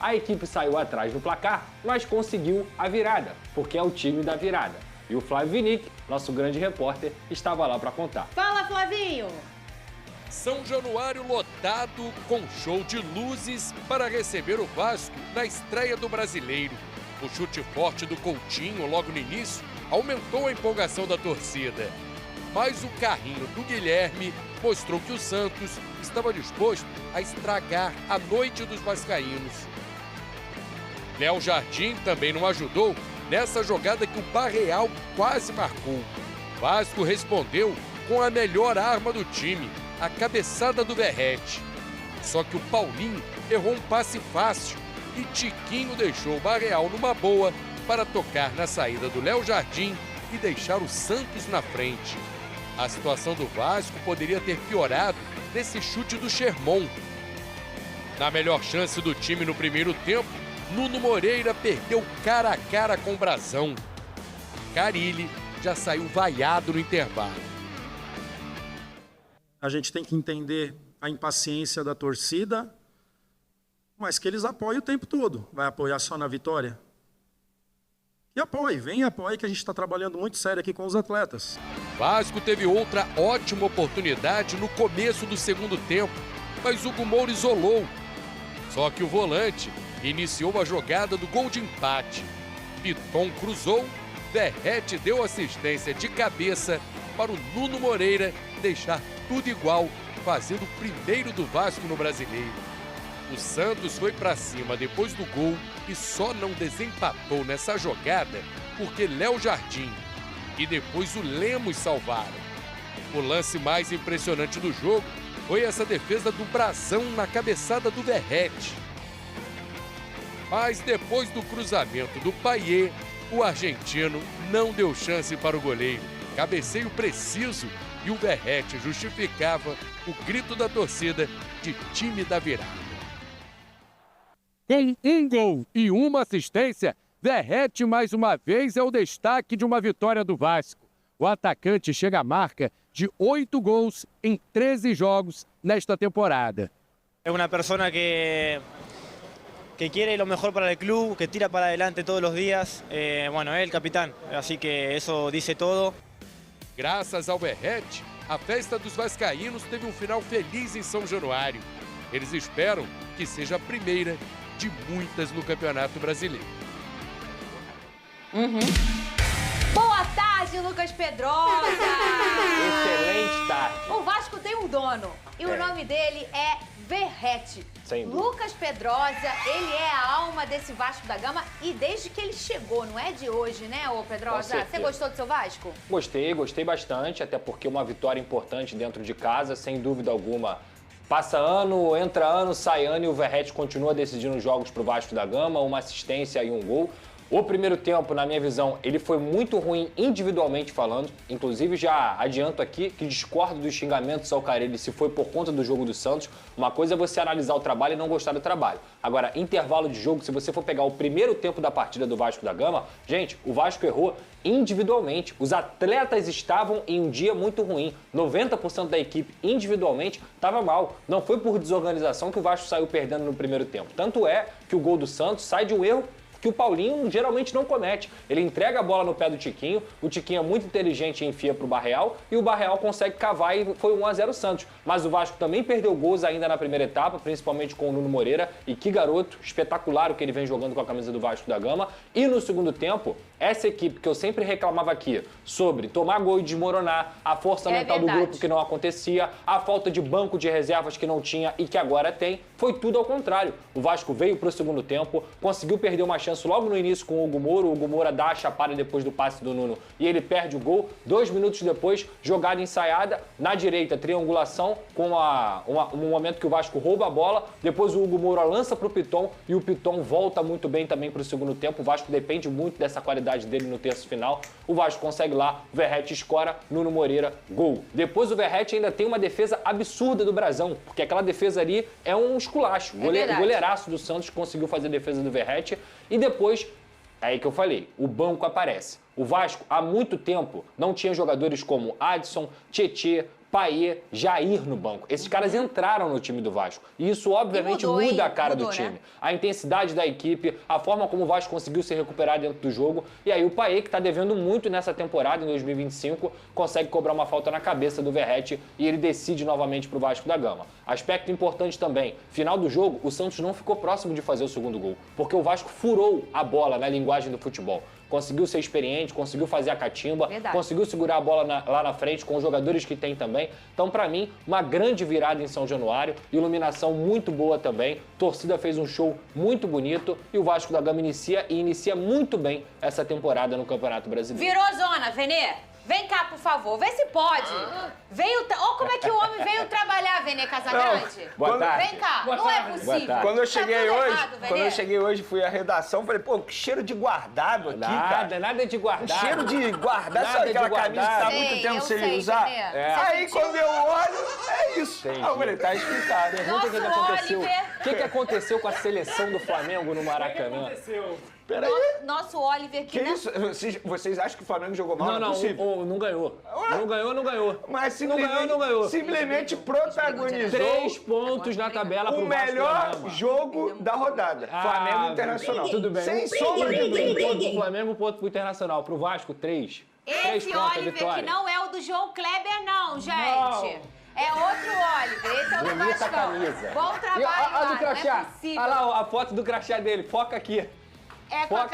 A equipe saiu atrás no placar, mas conseguiu a virada, porque é o time da virada. E o Flávio Vinick, nosso grande repórter, estava lá para contar. Fala, Flavinho! São Januário lotado com show de luzes para receber o Vasco na estreia do Brasileiro. O chute forte do Coutinho logo no início aumentou a empolgação da torcida. Mas o carrinho do Guilherme mostrou que o Santos estava disposto a estragar a noite dos vascaínos. Léo Jardim também não ajudou nessa jogada que o Barreal quase marcou. Vasco respondeu com a melhor arma do time, a cabeçada do Verrete. Só que o Paulinho errou um passe fácil e Tiquinho deixou o Barreal numa boa para tocar na saída do Léo Jardim e deixar o Santos na frente. A situação do Vasco poderia ter piorado nesse chute do Sherman. Na melhor chance do time no primeiro tempo, Nuno Moreira perdeu cara a cara com o Brazão. Carille já saiu vaiado no intervalo. A gente tem que entender a impaciência da torcida, mas que eles apoiem o tempo todo. Vai apoiar só na vitória? E apoie, vem e apoie, que a gente está trabalhando muito sério aqui com os atletas. Vasco teve outra ótima oportunidade no começo do segundo tempo, mas Hugo Moura isolou. Só que o volante iniciou a jogada do gol de empate. Piton cruzou, Verrete deu assistência de cabeça para o Nuno Moreira deixar tudo igual, fazendo o primeiro do Vasco no Brasileiro. O Santos foi para cima depois do gol e só não desempatou nessa jogada porque Léo Jardim e depois o Lemos salvaram. O lance mais impressionante do jogo foi essa defesa do Brazão na cabeçada do Verrete. Mas depois do cruzamento do Payet, o argentino não deu chance para o goleiro. Cabeceio preciso e o Verrete justificava o grito da torcida de time da virada. Com um gol e uma assistência, Verrete mais uma vez é o destaque de uma vitória do Vasco. O atacante chega à marca de 8 gols em 13 jogos nesta temporada. É uma pessoa que quiere lo mejor para el club, que tira para adelante todos los días. Bueno, es el capitán, así que eso dice todo. Graças ao Verrete, a festa dos vascaínos teve um final feliz em São Januário. Eles esperam que seja a primeira de muitas no Campeonato Brasileiro. Boa tarde, Lucas Pedrosa! Excelente tarde. O Vasco tem um dono e o nome dele é Verrete. Sem dúvida. Lucas Pedrosa, ele é a alma desse Vasco da Gama e desde que ele chegou, não é de hoje, né, ô Pedrosa? Você gostou do seu Vasco? Gostei bastante, até porque uma vitória importante dentro de casa, sem dúvida alguma. Passa ano, entra ano, sai ano e o Verrete continua decidindo jogos para o Vasco da Gama, uma assistência e um gol. O primeiro tempo, na minha visão, ele foi muito ruim individualmente falando. Inclusive, já adianto aqui que discordo dos xingamentos ao Carille se foi por conta do jogo do Santos. Uma coisa é você analisar o trabalho e não gostar do trabalho. Agora, intervalo de jogo, se você for pegar o primeiro tempo da partida do Vasco da Gama, gente, o Vasco errou individualmente. Os atletas estavam em um dia muito ruim. 90% da equipe individualmente estava mal. Não foi por desorganização que o Vasco saiu perdendo no primeiro tempo. Tanto é que o gol do Santos sai de um erro que o Paulinho geralmente não comete. Ele entrega a bola no pé do Tiquinho, o Tiquinho é muito inteligente e enfia para o Barreal, e o Barreal consegue cavar e foi 1-0 Santos. Mas o Vasco também perdeu gols ainda na primeira etapa, principalmente com o Nuno Moreira, e que garoto espetacular o que ele vem jogando com a camisa do Vasco da Gama. E no segundo tempo, essa equipe que eu sempre reclamava aqui sobre tomar gol e desmoronar, a força mental do grupo que não acontecia, a falta de banco de reservas que não tinha e que agora tem, foi tudo ao contrário. O Vasco veio para o segundo tempo, conseguiu perder uma chance logo no início com o Hugo Moura dá a chapada depois do passe do Nuno e ele perde o gol. 2 minutos depois, jogada ensaiada, na direita, triangulação, com um momento que o Vasco rouba a bola, depois o Hugo Moura lança para o Piton e o Piton volta muito bem também para o segundo tempo. O Vasco depende muito dessa qualidade dele no terço final. O Vasco consegue lá, o Verrete escora, Nuno Moreira, gol. Depois o Verrete ainda tem uma defesa absurda do Brazão, porque aquela defesa ali é um esculacho. Goleiraço do Santos conseguiu fazer a defesa do Verrete. E depois, é aí que eu falei, o banco aparece. O Vasco, há muito tempo, não tinha jogadores como Adson, Tietê, Paê, Jair no banco. Esses caras entraram no time do Vasco. E isso, obviamente, muda a cara do time. Né? A intensidade da equipe, a forma como o Vasco conseguiu se recuperar dentro do jogo. E aí o Paê, que está devendo muito nessa temporada, em 2025, consegue cobrar uma falta na cabeça do Verratti e ele decide novamente para o Vasco da Gama. Aspecto importante também, final do jogo, o Santos não ficou próximo de fazer o segundo gol, porque o Vasco furou a bola na linguagem do futebol. Conseguiu ser experiente, conseguiu fazer a catimba, conseguiu segurar a bola lá na frente com os jogadores que tem também. Então, para mim, uma grande virada em São Januário, iluminação muito boa também, torcida fez um show muito bonito e o Vasco da Gama inicia muito bem essa temporada no Campeonato Brasileiro. Virou zona, Venê. Vem cá, por favor, vê se pode. Olha como é que o homem veio trabalhar, Venê Casagrande. Boa tarde. Vem cá, não é possível. Quando eu cheguei hoje, errado, fui à redação, falei, pô, que cheiro de guardado aqui, cara. Nada de guardado. Cheiro de guardado, sabe aquela camisa que tá há muito tempo sem usar? Aí quando eu olho, é isso. Aí eu falei, tá explicado. Pergunta o que aconteceu. O que aconteceu com a seleção do Flamengo no Maracanã? O que aconteceu? Peraí. Nosso Oliver que isso? Vocês acham que o Flamengo jogou mal? Não ganhou. Não ganhou. Mas não ganhou. Simplesmente protagonizou 3 pontos na tabela pro o melhor jogo da rodada. Flamengo Internacional. Tudo bem. Sem sombra de dúvida. Um ponto pro Flamengo, um ponto pro Internacional. Pro Vasco, 3. Esse Oliver que não é o do João Kleber, não, gente. Não. É outro Oliver, esse é o do Vascão. Bom trabalho, olha o crachá. Olha lá a foto do crachá dele. Foca aqui. É com a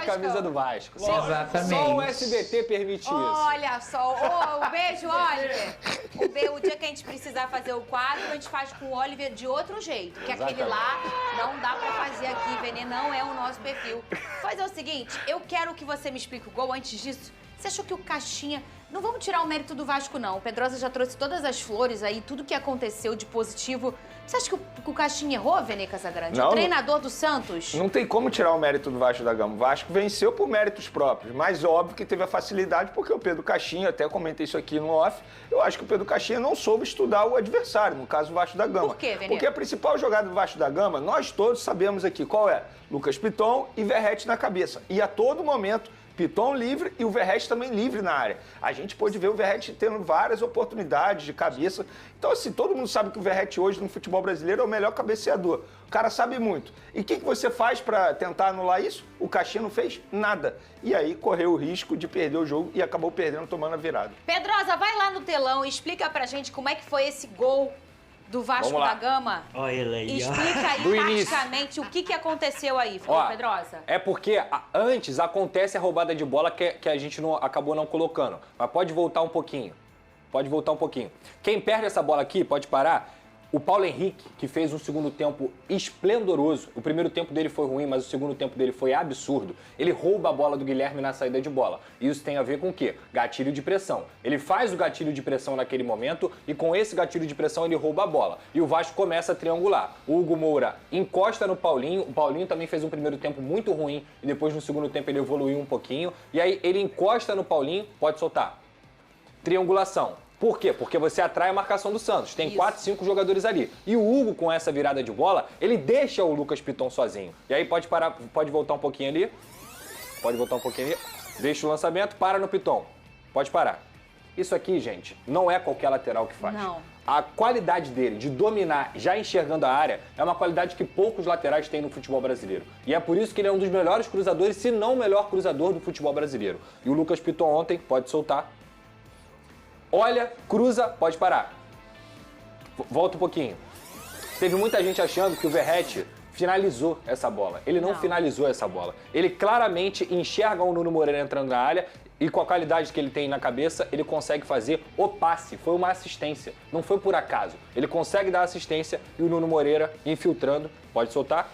camisa do Vasco. Exatamente. Só o SBT permite isso. Olha só. Um beijo, Oliver. O dia que a gente precisar fazer o quadro, a gente faz com o Oliver de outro jeito. Que aquele lá não dá pra fazer aqui, Venê, não é o nosso perfil. Fazer o seguinte, eu quero que você me explique o gol. Antes disso, você achou que o Caixinha... Não vamos tirar o mérito do Vasco, não. O Pedrosa já trouxe todas as flores aí, tudo que aconteceu de positivo. Você acha que o Caixinha errou, Venê Casagrande? Não, o treinador do Santos? Não tem como tirar o mérito do Vasco da Gama. O Vasco venceu por méritos próprios, mas óbvio que teve a facilidade, porque o Pedro Caixinha, até comentei isso aqui no off, eu acho que o Pedro Caixinha não soube estudar o adversário, no caso o Vasco da Gama. Por quê, Venê? Porque a principal jogada do Vasco da Gama, nós todos sabemos aqui qual é. Lucas Piton e Verratti na cabeça. E a todo momento... Piton livre e o Verratti também livre na área. A gente pôde ver o Verratti tendo várias oportunidades de cabeça. Então, assim, todo mundo sabe que o Verratti hoje no futebol brasileiro é o melhor cabeceador. O cara sabe muito. E o que você faz para tentar anular isso? O Caixinha não fez nada. E aí correu o risco de perder o jogo e acabou perdendo, tomando a virada. Pedrosa, vai lá no telão e explica pra gente como é que foi esse gol do Vasco da Gama. Olha ele aí. Explica aí taticamente o que aconteceu aí, Pedrosa. É porque antes acontece a roubada de bola que a gente acabou não colocando. Mas pode voltar um pouquinho. Quem perde essa bola aqui, pode parar. O Paulo Henrique, que fez um segundo tempo esplendoroso. O primeiro tempo dele foi ruim, mas o segundo tempo dele foi absurdo. Ele rouba a bola do Guilherme na saída de bola. Isso tem a ver com o quê? Gatilho de pressão. Ele faz o gatilho de pressão naquele momento e com esse gatilho de pressão ele rouba a bola. E o Vasco começa a triangular. O Hugo Moura encosta no Paulinho. O Paulinho também fez um primeiro tempo muito ruim e depois no segundo tempo ele evoluiu um pouquinho. E aí ele encosta no Paulinho, pode soltar. Triangulação. Por quê? Porque você atrai a marcação do Santos. Tem 4, 5 jogadores ali. E o Hugo, com essa virada de bola, ele deixa o Lucas Piton sozinho. E aí pode parar, pode voltar um pouquinho ali. Deixa o lançamento, para no Piton. Pode parar. Isso aqui, gente, não é qualquer lateral que faz. Não. A qualidade dele de dominar, já enxergando a área, é uma qualidade que poucos laterais têm no futebol brasileiro. E é por isso que ele é um dos melhores cruzadores, se não o melhor cruzador do futebol brasileiro. E o Lucas Piton ontem, pode soltar. Olha, cruza, pode parar. Volta um pouquinho. Teve muita gente achando que o Verratti finalizou essa bola. Ele não finalizou essa bola. Ele claramente enxerga o Nuno Moreira entrando na área e com a qualidade que ele tem na cabeça, ele consegue fazer o passe. Foi uma assistência, não foi por acaso. Ele consegue dar assistência e o Nuno Moreira infiltrando, pode soltar,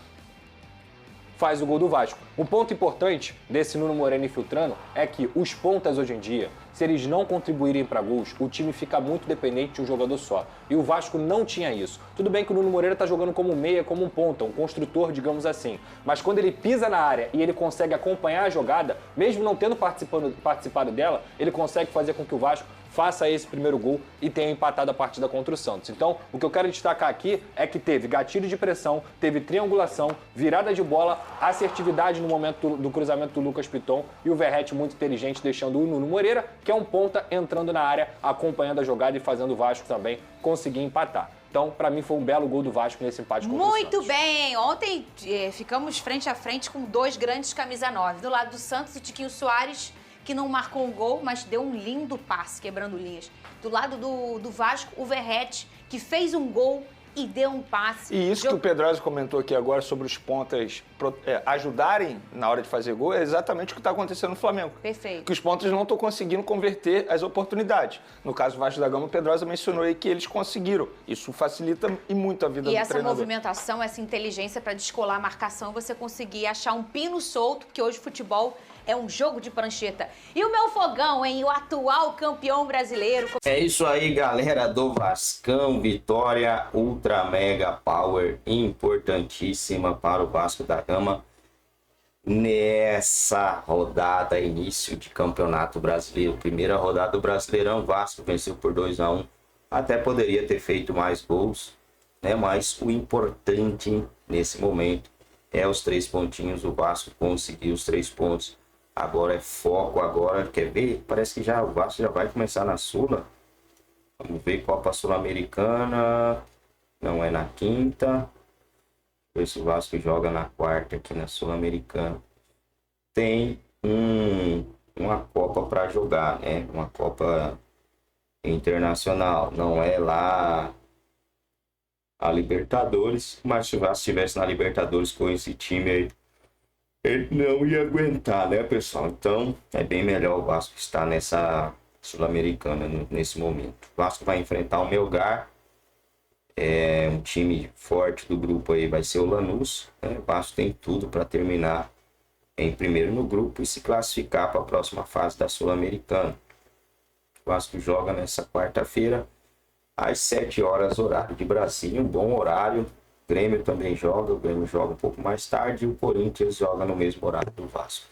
faz o gol do Vasco. O ponto importante desse Nuno Moreira infiltrando é que os pontas hoje em dia, se eles não contribuírem para gols, o time fica muito dependente de um jogador só. E o Vasco não tinha isso. Tudo bem que o Nuno Moreira está jogando como meia, como um ponta, um construtor, digamos assim. Mas quando ele pisa na área e ele consegue acompanhar a jogada, mesmo não tendo participado dela, ele consegue fazer com que o Vasco faça esse primeiro gol e tenha empatado a partida contra o Santos. Então, o que eu quero destacar aqui é que teve gatilho de pressão, teve triangulação, virada de bola, assertividade no momento do cruzamento do Lucas Piton e o Verratti muito inteligente, deixando o Nuno Moreira, que é um ponta, entrando na área, acompanhando a jogada e fazendo o Vasco também conseguir empatar. Então, para mim, foi um belo gol do Vasco nesse empate contra o Santos. Muito bem! Ontem ficamos frente a frente com 2 grandes camisa 9. Do lado do Santos, o Tiquinho Soares, que não marcou um gol, mas deu um lindo passe, quebrando linhas. Do lado do Vasco, o Verratti, que fez um gol e deu um passe. E isso que o Pedrosa comentou aqui agora sobre os pontas ajudarem na hora de fazer gol é exatamente o que está acontecendo no Flamengo. Perfeito. Que os pontas não estão conseguindo converter as oportunidades. No caso do Vasco da Gama, o Pedrosa mencionou aí que eles conseguiram. Isso facilita e muito a vida do treinador. E essa movimentação, essa inteligência para descolar a marcação, você conseguir achar um pino solto, porque hoje o futebol é um jogo de prancheta. E o meu fogão, hein? O atual campeão brasileiro. É isso aí, galera do Vascão. Vitória ultra mega power importantíssima para o Vasco da Gama nessa rodada, início de campeonato brasileiro. Primeira rodada do Brasileirão, Vasco venceu por 2-1. Até poderia ter feito mais gols, né? Mas o importante nesse momento é os 3 pontinhos. O Vasco conseguiu os 3 pontos. Agora é foco, agora, quer ver? Parece que já o Vasco já vai começar na Sula. Vamos ver, Copa Sul-Americana, não é na quinta. Esse Vasco joga na quarta aqui na Sul-Americana. Tem uma Copa para jogar, né? Uma Copa internacional, não é lá a Libertadores, mas se o Vasco estivesse na Libertadores com esse time aí, ele não ia aguentar, né, pessoal? Então, é bem melhor o Vasco estar nessa Sul-Americana nesse momento. O Vasco vai enfrentar o Melgar. Um time forte do grupo aí vai ser o Lanús. Né? O Vasco tem tudo para terminar em primeiro no grupo e se classificar para a próxima fase da Sul-Americana. O Vasco joga nessa quarta-feira, às 7 horas, horário de Brasília. Um bom horário. O Grêmio também joga, o Grêmio joga um pouco mais tarde e o Corinthians joga no mesmo horário do Vasco.